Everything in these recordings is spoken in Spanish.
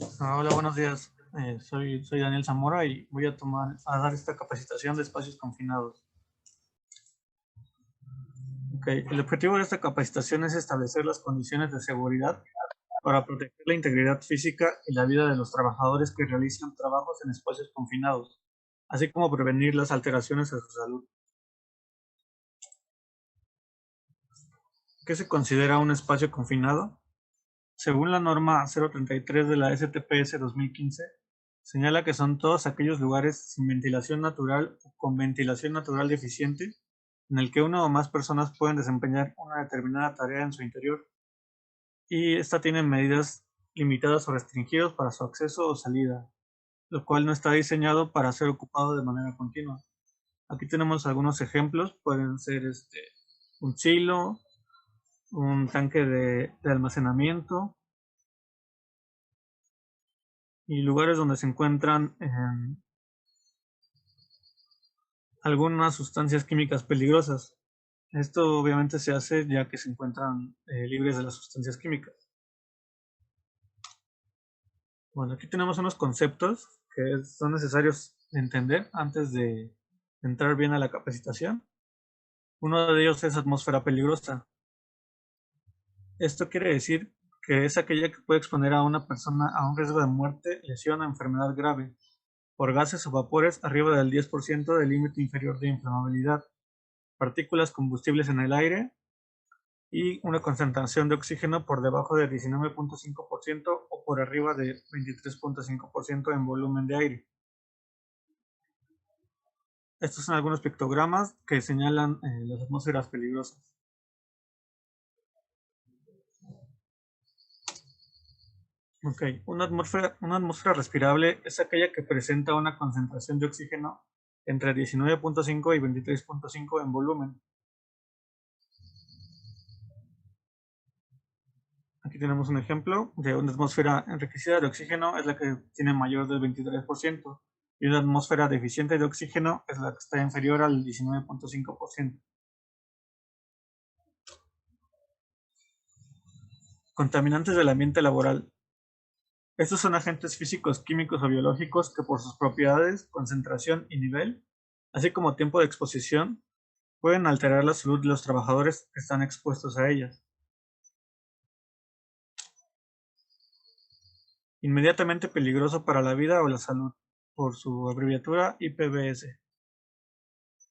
Hola, buenos días. Soy Daniel Zamora y voy a dar esta capacitación de espacios confinados. El objetivo de esta capacitación es establecer las condiciones de seguridad para proteger la integridad física y la vida de los trabajadores que realizan trabajos en espacios confinados, así como prevenir las alteraciones a su salud. ¿Qué se considera un espacio confinado? Según la norma 033 de la STPS 2015, señala que son todos aquellos lugares sin ventilación natural o con ventilación natural deficiente en el que una o más personas pueden desempeñar una determinada tarea en su interior, y esta tiene medidas limitadas o restringidas para su acceso o salida, lo cual no está diseñado para ser ocupado de manera continua. Aquí tenemos algunos ejemplos, pueden ser un silo, un tanque de almacenamiento, y lugares donde se encuentran algunas sustancias químicas peligrosas. Esto obviamente se hace ya que se encuentran libres de las sustancias químicas. Bueno, aquí tenemos unos conceptos que son necesarios entender antes de entrar bien a la capacitación. Uno de ellos es atmósfera peligrosa. Esto quiere decir que es aquella que puede exponer a una persona a un riesgo de muerte, lesión o enfermedad grave por gases o vapores arriba del 10% del límite inferior de inflamabilidad, partículas combustibles en el aire y una concentración de oxígeno por debajo de 19.5% o por arriba de 23.5% en volumen de aire. Estos son algunos pictogramas que señalan las atmósferas peligrosas. Una atmósfera respirable es aquella que presenta una concentración de oxígeno entre 19.5 y 23.5 en volumen. Aquí tenemos un ejemplo de una atmósfera enriquecida de oxígeno, es la que tiene mayor del 23%, y una atmósfera deficiente de oxígeno es la que está inferior al 19.5%. Contaminantes del ambiente laboral. Estos son agentes físicos, químicos o biológicos que por sus propiedades, concentración y nivel, así como tiempo de exposición, pueden alterar la salud de los trabajadores que están expuestos a ellas. Inmediatamente peligroso para la vida o la salud, por su abreviatura IPBS.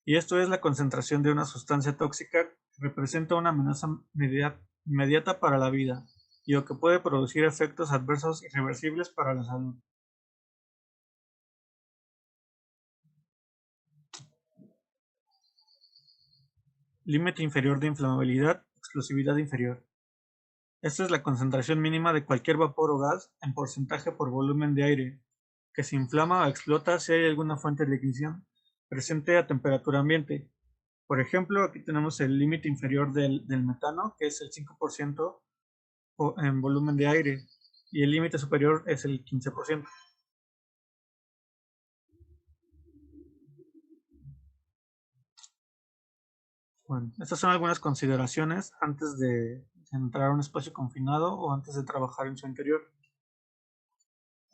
Y esto es la concentración de una sustancia tóxica que representa una amenaza inmediata para la vida y o que puede producir efectos adversos irreversibles para la salud. Límite inferior de inflamabilidad, explosividad inferior. Esta es la concentración mínima de cualquier vapor o gas en porcentaje por volumen de aire, que se inflama o explota si hay alguna fuente de ignición presente a temperatura ambiente. Por ejemplo, aquí tenemos el límite inferior del metano, que es el 5% en volumen de aire, y el límite superior es el 15%. Bueno, estas son algunas consideraciones antes de entrar a un espacio confinado o antes de trabajar en su interior.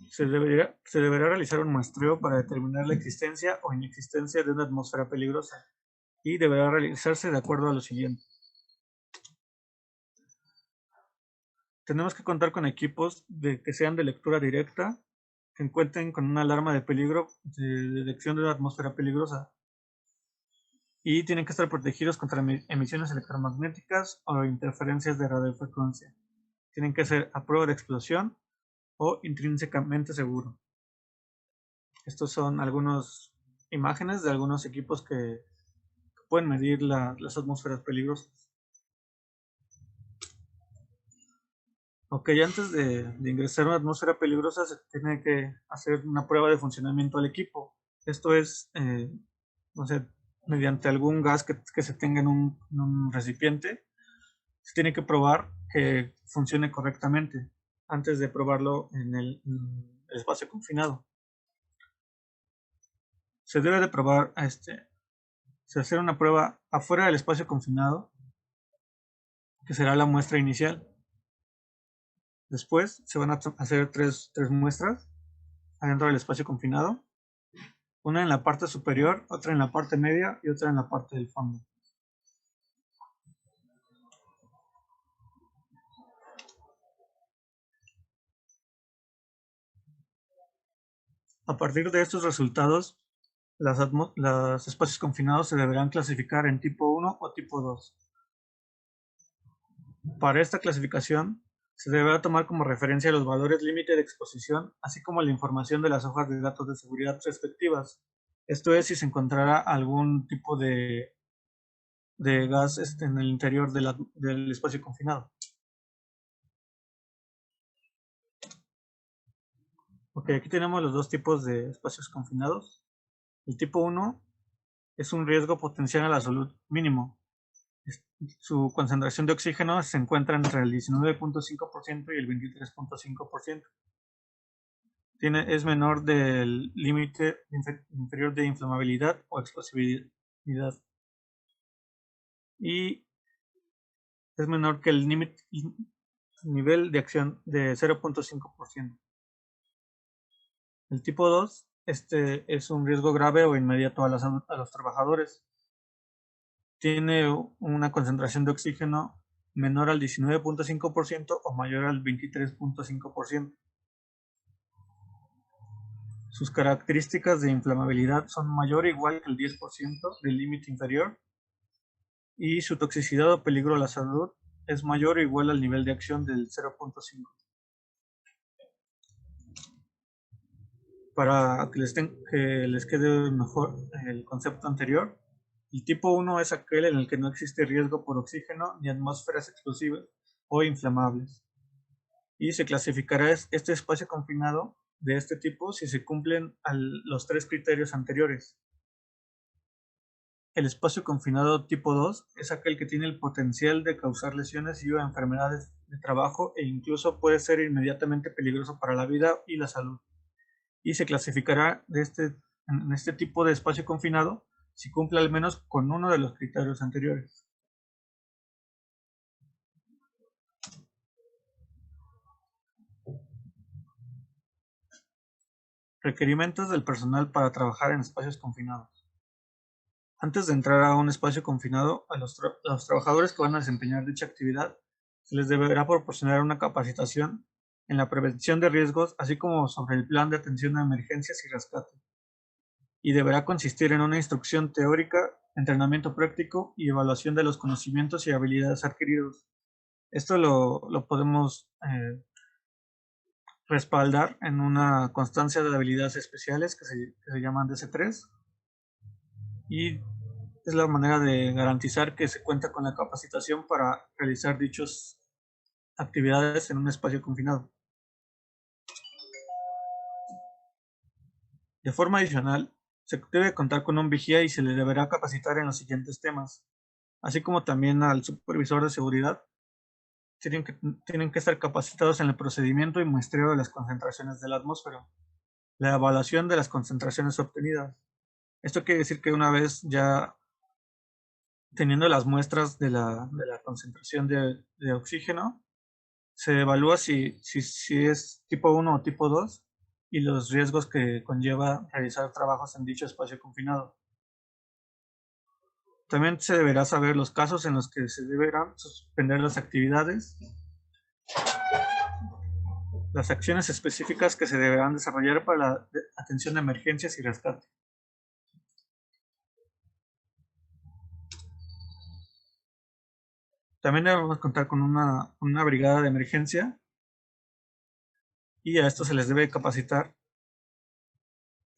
Se deberá realizar un muestreo para determinar la existencia o inexistencia de una atmósfera peligrosa, y deberá realizarse de acuerdo a lo siguiente. Tenemos que contar con equipos que sean de lectura directa, que cuenten con una alarma de peligro de detección de una atmósfera peligrosa, y tienen que estar protegidos contra emisiones electromagnéticas o interferencias de radiofrecuencia. Tienen que ser a prueba de explosión o intrínsecamente seguro. Estos son algunas imágenes de algunos equipos que pueden medir las atmósferas peligrosas. Ok, antes de ingresar a una atmósfera peligrosa se tiene que hacer una prueba de funcionamiento del equipo. Esto es, no sé, mediante algún gas que se tenga en un recipiente, se tiene que probar que funcione correctamente antes de probarlo en el espacio confinado. Se debe de probar, se hacer una prueba afuera del espacio confinado, que será la muestra inicial. Después se van a hacer tres muestras adentro del espacio confinado, una en la parte superior, otra en la parte media y otra en la parte del fondo. A partir de estos resultados, los espacios confinados se deberán clasificar en tipo 1 o tipo 2. Para esta clasificación, se deberá tomar como referencia los valores límite de exposición, así como la información de las hojas de datos de seguridad respectivas. Esto es, si se encontrará algún tipo de gas en el interior del espacio confinado. Ok, aquí tenemos los dos tipos de espacios confinados. El tipo 1 es un riesgo potencial a la salud mínimo. Su concentración de oxígeno se encuentra entre el 19.5% y el 23.5%. Es menor del límite inferior de inflamabilidad o explosividad. Y es menor que el nivel de acción de 0.5%. El tipo 2 es un riesgo grave o inmediato a los trabajadores. Tiene una concentración de oxígeno menor al 19.5% o mayor al 23.5%. Sus características de inflamabilidad son mayor o igual que el 10% del límite inferior y su toxicidad o peligro a la salud es mayor o igual al nivel de acción del 0.5. Para que les quede mejor el concepto anterior, el tipo 1 es aquel en el que no existe riesgo por oxígeno ni atmósferas explosivas o inflamables. Y se clasificará este espacio confinado de este tipo si se cumplen los tres criterios anteriores. El espacio confinado tipo 2 es aquel que tiene el potencial de causar lesiones y o enfermedades de trabajo e incluso puede ser inmediatamente peligroso para la vida y la salud. Y se clasificará en este tipo de espacio confinado si cumple al menos con uno de los criterios anteriores. Requerimientos del personal para trabajar en espacios confinados. Antes de entrar a un espacio confinado, a los trabajadores que van a desempeñar dicha actividad se les deberá proporcionar una capacitación en la prevención de riesgos, así como sobre el plan de atención a emergencias y rescate. Y deberá consistir en una instrucción teórica, entrenamiento práctico y evaluación de los conocimientos y habilidades adquiridos. Esto lo podemos respaldar en una constancia de habilidades especiales que se llaman DC3 y es la manera de garantizar que se cuenta con la capacitación para realizar dichas actividades en un espacio confinado. De forma adicional, se debe contar con un vigía y se le deberá capacitar en los siguientes temas, así como también al supervisor de seguridad. Tienen que estar capacitados en el procedimiento y muestreo de las concentraciones de la atmósfera, la evaluación de las concentraciones obtenidas. Esto quiere decir que una vez ya teniendo las muestras de la concentración de oxígeno, se evalúa si es tipo 1 o tipo 2 y los riesgos que conlleva realizar trabajos en dicho espacio confinado. También se deberá saber los casos en los que se deberán suspender las actividades, las acciones específicas que se deberán desarrollar para la atención de emergencias y rescate. También debemos contar con una brigada de emergencia y a esto se les debe capacitar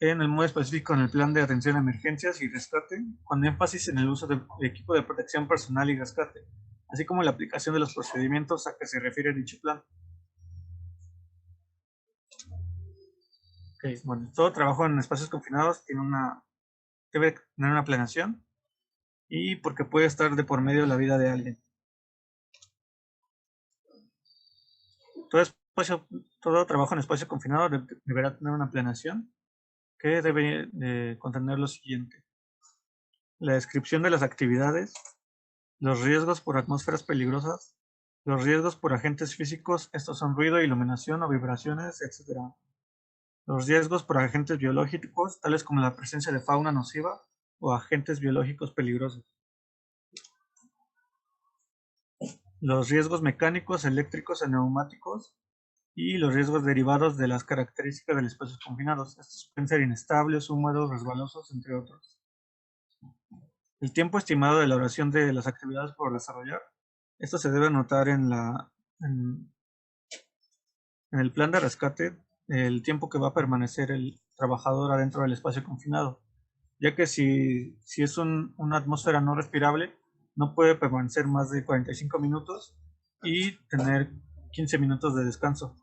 en el modo específico en el plan de atención a emergencias y rescate, con énfasis en el uso de equipo de protección personal y rescate, así como la aplicación de los procedimientos a que se refiere dicho plan. Okay, bueno, todo trabajo en espacios confinados debe tener una planeación y porque puede estar de por medio la vida de alguien. Todo trabajo en espacio confinado deberá tener una planeación que debe contener lo siguiente: la descripción de las actividades, los riesgos por atmósferas peligrosas, Los riesgos por agentes físicos, estos son ruido, iluminación o vibraciones, etc. Los riesgos por agentes biológicos, tales como la presencia de fauna nociva o agentes biológicos peligrosos. Los riesgos mecánicos, eléctricos o neumáticos y los riesgos derivados de las características de los espacios confinados. Estos pueden ser inestables, húmedos, resbalosos, entre otros. El tiempo estimado de la duración de las actividades por desarrollar. Esto se debe anotar en el plan de rescate, el tiempo que va a permanecer el trabajador adentro del espacio confinado, ya que si es una atmósfera no respirable, no puede permanecer más de 45 minutos y tener 15 minutos de descanso.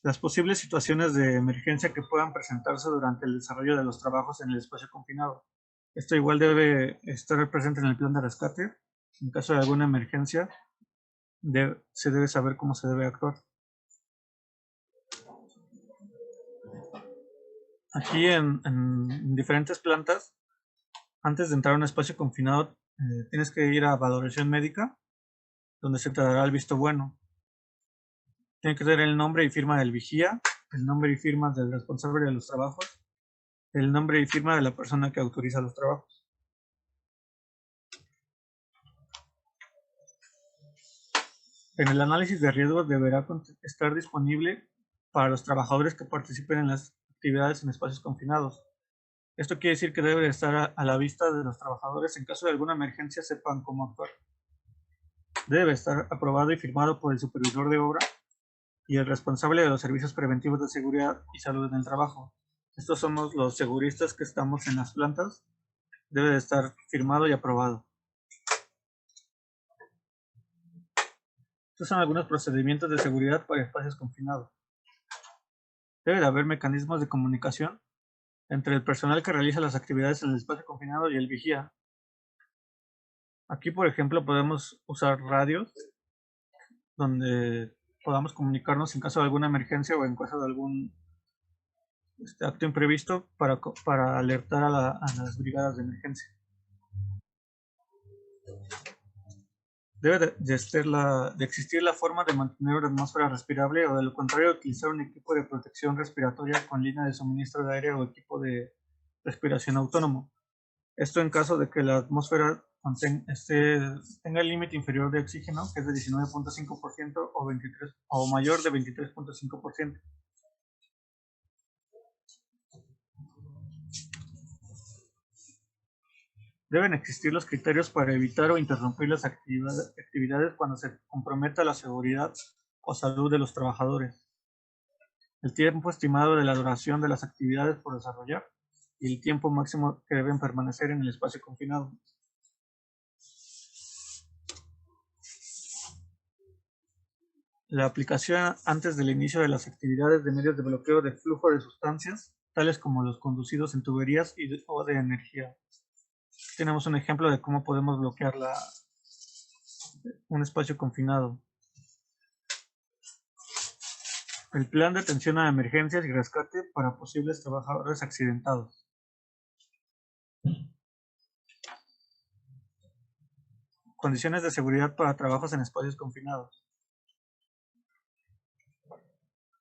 Las posibles situaciones de emergencia que puedan presentarse durante el desarrollo de los trabajos en el espacio confinado. Esto igual debe estar presente en el plan de rescate. En caso de alguna emergencia, se debe saber cómo se debe actuar. Aquí en diferentes plantas, antes de entrar a un espacio confinado, tienes que ir a valoración médica, donde se te dará el visto bueno. Tiene que tener el nombre y firma del vigía, el nombre y firma del responsable de los trabajos, el nombre y firma de la persona que autoriza los trabajos. En el análisis de riesgos deberá estar disponible para los trabajadores que participen en las actividades en espacios confinados. Esto quiere decir que debe estar a la vista de los trabajadores en caso de alguna emergencia sepan cómo actuar. Debe estar aprobado y firmado por el supervisor de obra y el responsable de los servicios preventivos de seguridad y salud en el trabajo. Estos somos los seguristas que estamos en las plantas. Debe de estar firmado y aprobado. Estos son algunos procedimientos de seguridad para espacios confinados. Debe de haber mecanismos de comunicación entre el personal que realiza las actividades en el espacio confinado y el vigía. Aquí, por ejemplo, podemos usar radios donde podamos comunicarnos en caso de alguna emergencia o en caso de algún acto imprevisto para alertar a las brigadas de emergencia. Debe de existir la forma de mantener una atmósfera respirable o de lo contrario utilizar un equipo de protección respiratoria con línea de suministro de aire o equipo de respiración autónomo. Esto en caso de que la atmósfera tenga el límite inferior de oxígeno, que es de 19.5% o mayor de 23.5%. Deben existir los criterios para evitar o interrumpir las actividades cuando se comprometa la seguridad o salud de los trabajadores. El tiempo estimado de la duración de las actividades por desarrollar y el tiempo máximo que deben permanecer en el espacio confinado. La aplicación antes del inicio de las actividades de medios de bloqueo de flujo de sustancias, tales como los conducidos en tuberías o de energía. Tenemos un ejemplo de cómo podemos bloquear un espacio confinado. El plan de atención a emergencias y rescate para posibles trabajadores accidentados. Condiciones de seguridad para trabajos en espacios confinados.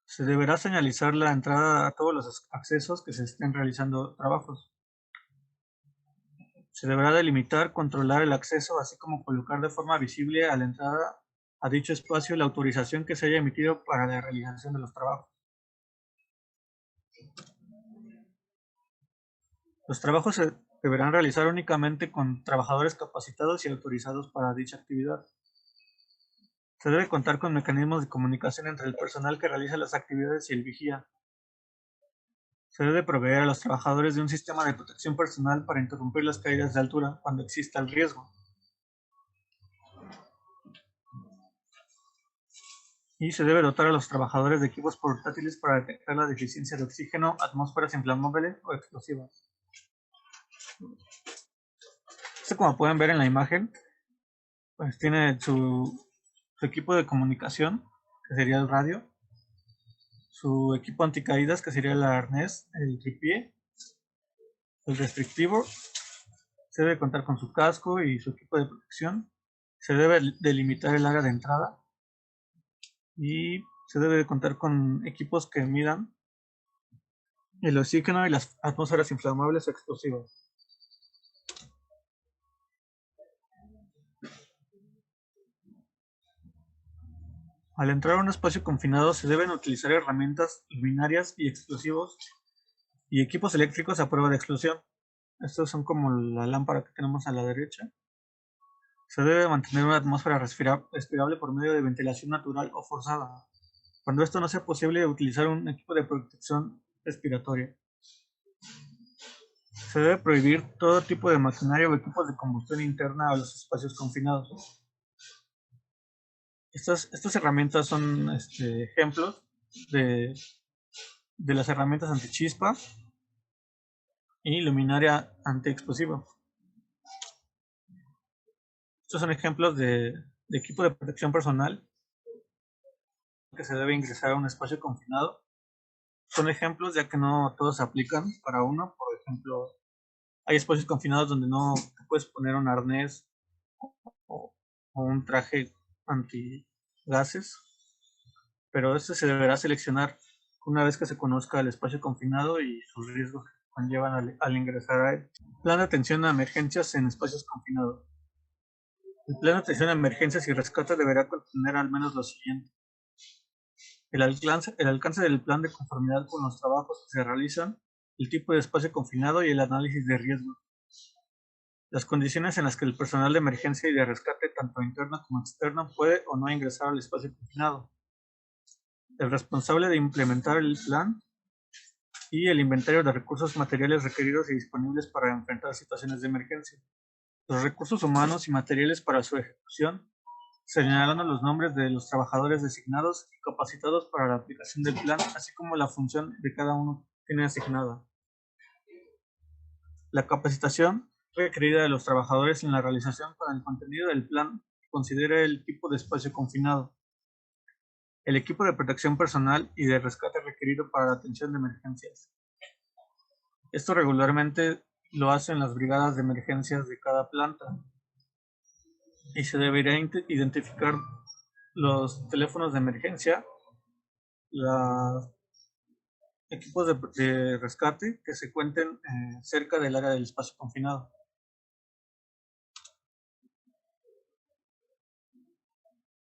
Se deberá señalizar la entrada a todos los accesos que se estén realizando trabajos. Se deberá delimitar, controlar el acceso, así como colocar de forma visible a la entrada a dicho espacio la autorización que se haya emitido para la realización de los trabajos. Los trabajos se deberán realizar únicamente con trabajadores capacitados y autorizados para dicha actividad. Se debe contar con mecanismos de comunicación entre el personal que realiza las actividades y el vigía. Se debe proveer a los trabajadores de un sistema de protección personal para interrumpir las caídas de altura cuando exista el riesgo. Y se debe dotar a los trabajadores de equipos portátiles para detectar la deficiencia de oxígeno, atmósferas inflamables o explosivas. Esto, como pueden ver en la imagen, pues tiene su equipo de comunicación, que sería el radio, su equipo anticaídas, que sería el arnés, el tripié, el restrictivo, Se debe contar con su casco y su equipo de protección. Se debe delimitar el área de entrada. Y se debe contar con equipos que midan el oxígeno y las atmósferas inflamables o explosivas. Al entrar a un espacio confinado se deben utilizar herramientas luminarias y explosivos y equipos eléctricos a prueba de explosión. Estos son como la lámpara que tenemos a la derecha. Se debe mantener una atmósfera respirable por medio de ventilación natural o forzada. Cuando esto no sea posible, utilizar un equipo de protección respiratoria. Se debe prohibir todo tipo de maquinaria o equipos de combustión interna a los espacios confinados. Estas herramientas son ejemplos de las herramientas antichispa y luminaria antiexplosiva. Estos son ejemplos de equipo de protección personal que se debe ingresar a un espacio confinado. Son ejemplos ya que no todos se aplican para uno. Por ejemplo, hay espacios confinados donde no te puedes poner un arnés o un traje antigases, pero este se deberá seleccionar una vez que se conozca el espacio confinado y sus riesgos que conllevan al ingresar a él. Plan de atención a emergencias en espacios confinados. El plan de atención a emergencias y rescate deberá contener al menos lo siguiente: el alcance del plan de conformidad con los trabajos que se realizan, el tipo de espacio confinado y el análisis de riesgo. Las condiciones en las que el personal de emergencia y de rescate, tanto interno como externo, puede o no ingresar al espacio confinado. El responsable de implementar el plan y el inventario de recursos materiales requeridos y disponibles para enfrentar situaciones de emergencia. Los recursos humanos y materiales para su ejecución, señalando los nombres de los trabajadores designados y capacitados para la aplicación del plan, así como la función de cada uno tiene asignada. La capacitación requerida de los trabajadores en la realización con el contenido del plan considera el tipo de espacio confinado, el equipo de protección personal y de rescate requerido para la atención de emergencias. Esto regularmente lo hacen las brigadas de emergencias de cada planta y se debería identificar los teléfonos de emergencia, los equipos de rescate que se cuenten cerca del área del espacio confinado.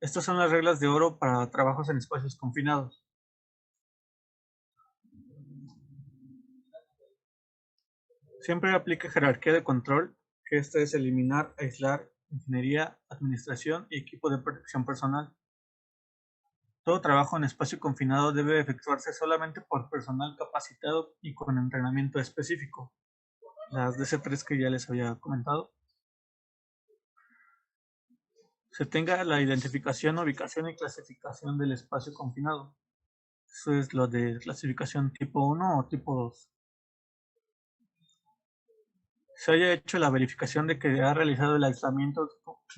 Estas son las reglas de oro para trabajos en espacios confinados. Siempre aplica jerarquía de control, que esta es eliminar, aislar, ingeniería, administración y equipo de protección personal. Todo trabajo en espacio confinado debe efectuarse solamente por personal capacitado y con entrenamiento específico. Las DC3 que ya les había comentado. Se tenga la identificación, ubicación y clasificación del espacio confinado. Eso es lo de clasificación tipo 1 o tipo 2. Se haya hecho la verificación de que ha realizado el aislamiento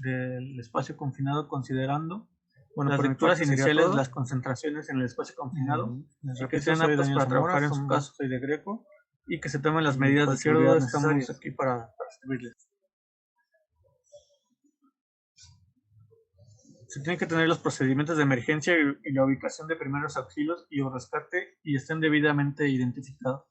del espacio confinado considerando las lecturas iniciales, las concentraciones en el espacio confinado, que sean aptos para trabajar en su caso. Soy de Greco, y que se tomen las medidas de seguridad necesarias. Estamos aquí para servirles. Se tienen que tener los procedimientos de emergencia y la ubicación de primeros auxilios y o rescate y estén debidamente identificados.